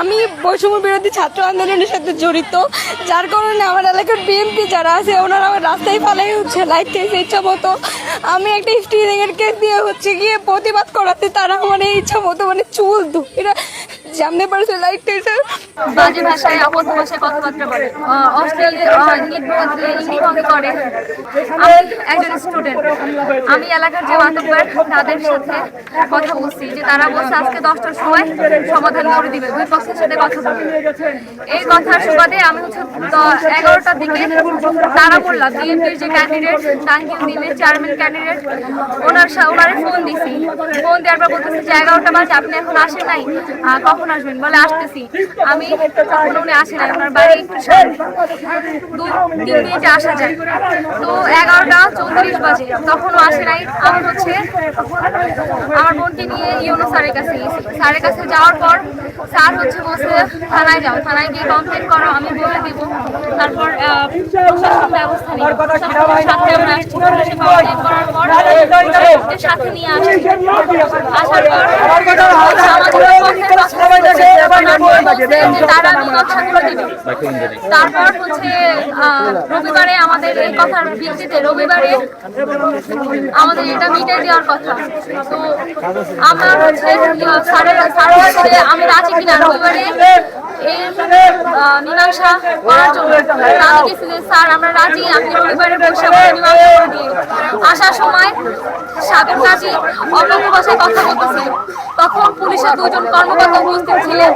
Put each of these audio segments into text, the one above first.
আমি বৈষম্য বিরোধী ছাত্র আন্দোলনের সাথে জড়িত, যার কারণে আমার এলাকার বিএনপি যারা আছে ওনারা আমার রাস্তায় ফালাই লাইতেছে ইচ্ছা মতো। আমি একটা স্টিরিংয়ের কেস দিয়ে গিয়ে প্রতিবাদ করাতে তারা আমার ইচ্ছা মতো চুল এরা জানতে পারছে লাইতেছে। বাজে ভাষায় অবদ্ধ ভাষায় কথাবার্তা বলে, অশ্লীল ইউনিফর্ম করে। আমি একজন স্টুডেন্ট, আমি এলাকার যে মাতব্বর তাদের সাথে কথা বলছি যে তারা বলছে আজকে 10টার সময় সমাধান করে দিবে, দুই পক্ষের সাথে কথা বলবে। এই কথার সুবাদে আমি 11টার দিকে তারা বললাম বিএনপির যে ক্যান্ডিডেট টাঙ্গিল দিবে চেয়ারম্যান ক্যান্ডিডেট ওনারে ফোন দিছি। ফোন দেওয়ার পর বলতেছে যে 11টা বাজে আপনি এখন আসেন নাই, কখন আসবেন? বলে আসতেছি। আমি তখন উনি আসে নাই, ওনার বাড়ি একটু 2-3 মিনিটে আসা যায়। তো 11টা 34 বাজে তখনও আসে নাই। আমি আমার বোনকে নিয়ে ইউনো স্যারের কাছে গেছি। স্যারের কাছে যাওয়ার পর স্যার বলছে থানায় যাও, থানায় গিয়ে কমপ্লেন করো, আমি বলে দিব। তারপর প্রশাসন ব্যবস্থা নিই। সাথে আমরা আসছি, পুলিশে কমপ্লেন করার পর পুলিশের সাথে নিয়ে আসি। আসার পর তারা আমি নকশা করে দেবে। তারপর রবিবারে আমাদের এই কথার ভিত্তিতে রবিবারে আমাদের এটা মিটাই দেওয়ার কথা। তো আমরা স্যারের আমি রাজি কিনা রবিবারে এই মীমাংসা করার জন্য আমি গেছি যে স্যার আমরা রাজি, আপনি রবিবারে বসে মীমাংসা করে দিয়ে। আসার সময় সাবেক কাজী অবৈধ ভাষায় কথা বলতেছিল, তখন পুলিশের 2জন কর্মকর্তা উপস্থিত ছিলেন।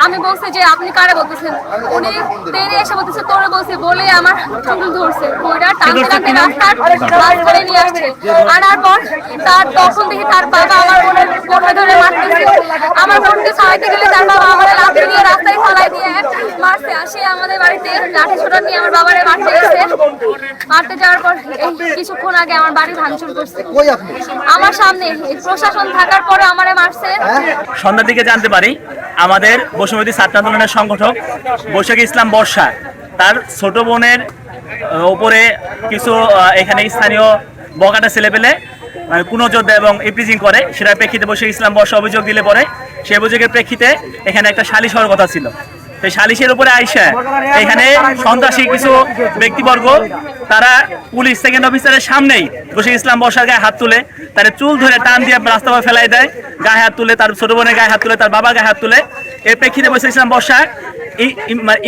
আমি বলছি যে আপনি কারে বলতেছেন? উনি ট্রেনে এসে বলতেছে তোরে বলছি বলে আমার চুল ধরছে, ওইটা টানতে টানতে রাস্তায় নিয়ে আসছে। আনার পর তখন দেখি তার বাবা আমার বোনকে ধরে মারতেছে। আমার বোনকে খাওয়াইতে গেলে তার বাবা আমার লাঠি দিয়ে রাস্তায় ফালাই দিয়ে মারছে। আসে আমাদের বাড়িতে লাঠি ছোটা নিয়ে আমার বাবারে মারতে গেছে। মারতে যাওয়ার পর কিছুক্ষণ আগে আমার বাড়ি ভাঙচুর করছে আমার সামনে। প্রশাসন থাকার পরে আমারে মারছে। সন্ধ্যার দিকে জানতে পারি আমাদের বৈষম্যবিরোধী ছাত্র আন্দোলনের সংগঠক বৈশাখী ইসলাম বর্ষা তার ছোট বোনের উপরে কিছু এখানে স্থানীয় বগাটা ছেলেপেলে কুনজর এবং ইপ্রিজিং করে, সেটার প্রেক্ষিতে বৈশাখী ইসলাম বর্ষা অভিযোগ দিলে পরে সেই অভিযোগের প্রেক্ষিতে এখানে একটা সালিশ হওয়ার কথা ছিল। সেই সালিশের উপরে আইসা এখানে সন্ত্রাসী কিছু ব্যক্তিবর্গ তারা পুলিশ সেকেন্ড অফিসারের সামনেই বৈশাখী ইসলাম বর্ষার গায়ে হাত তুলে তার চুল ধরে টান দিয়ে রাস্তায় ফেলাই দেয়, গায়ে হাত তুলে, তার ছোট বোনের গায়ে হাত তুলে, তার বাবা গায়ে হাত তুলে। এর প্রেক্ষিতে বৈশাখী ইসলাম বর্ষা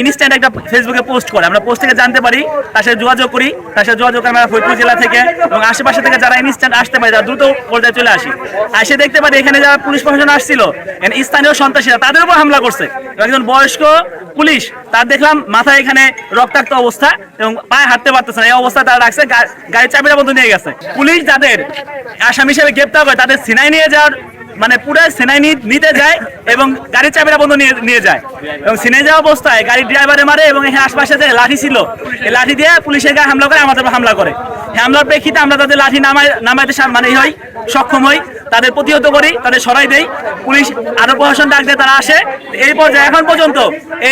ইনস্ট্যান্ট একটা ফেসবুকে পোস্ট করে। আমরা পোস্ট থেকে জানতে পারি, তার সাথে যোগাযোগ করি। তার সাথে যোগাযোগ আমরা ফরিদপুর জেলা থেকে এবং আশেপাশে থেকে যারা ইনস্ট্যান্ট আসতে পারে তারা দ্রুত পর্যায়ে চলে আসি। এসে দেখতে পারি এখানে যারা পুলিশ প্রশাসন আসছিল স্থানীয় সন্ত্রাসীরা তাদের উপর হামলা করছে। একজন বয়স্ক পুলিশ তার দেখলাম মাথায় এখানে রক্তাক্ত অবস্থা এবং পায়ে হাঁটতে পারতেছে না, এই অবস্থা তারা রাখছে, গাড়ির চাবিটা বন্ধ নিয়ে গেছে। পুলিশ যাদের আসামি হিসেবে গ্রেপ্তার করে তাদের সিনাই নিয়ে যাওয়ার পুরো সেনাই নিতে যায় এবং গাড়ির চাবিটা বন্ধ নিয়ে যায় এবং সিনে যাওয়া অবস্থায় গাড়ির ড্রাইভারে মারে এবং এখানে আশপাশে যে লাঠি ছিল এই লাঠি দিয়ে পুলিশের গায়ে হামলা করে, আমাদের হামলা করে। হামলার প্রেক্ষিতে আমরা তাদের লাঠি নামাইতে সক্ষম হই, তাদের প্রতিহত করি, তাদের সরাই দেই। পুলিশ আরো প্রশাসন ডাক দিয়ে তারা আসে। এই পর্যায়ে এখন পর্যন্ত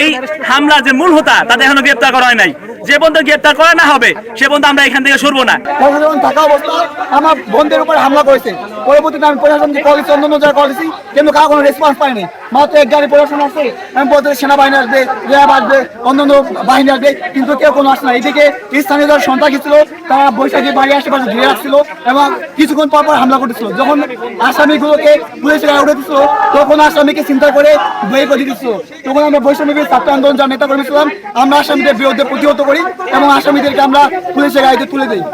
এই হামলার যে মূল হোতা তাদের এখনো গ্রেপ্তার করা হয় নাই। যে পর্যন্ত গ্রেপ্তার করা না হবে সে পর্যন্ত আমরা এখান থেকে সরবো না। প্রশাসন থাকা অবস্থা আমার বোনদের উপর হামলা করেছে। পরবর্তীতে আমি প্রশাসনকে কল দিচ্ছি, অন্য জায়গায় কল দিচ্ছি, কিন্তু কারো কোনো রেসপন্স পাইনি। মাত্র এক গাড়ি প্রশাসন আসছে, আমি বলতে সেনাবাহিনী আসবে, র্যাব আসবে, অন্যান্য বাহিনী আসবে, কিন্তু কেউ কোনো আসে না। এদিকে স্থানীয় যারা সন্ত্রাসী ছিল তারা বৈশাখী বাড়ি আশেপাশে ঘিরে রাখছিল এবং কিছুক্ষণ পর হামলা করতেছিল। যখন আসামিগুলোকে পুলিশের গায়ে উঠে দিচ্ছিল তখন আসামিকে চিন্তা করে বের করে দিচ্ছিল। তখন আমরা বৈষম্যবিরোধী ছাত্র আন্দোলন যারা নেতা কর্মী ছিলাম আমরা আসামিদের বিরুদ্ধে প্রতিহত করি এবং আসামিদেরকে আমরা পুলিশের গাড়িতে তুলে দিই।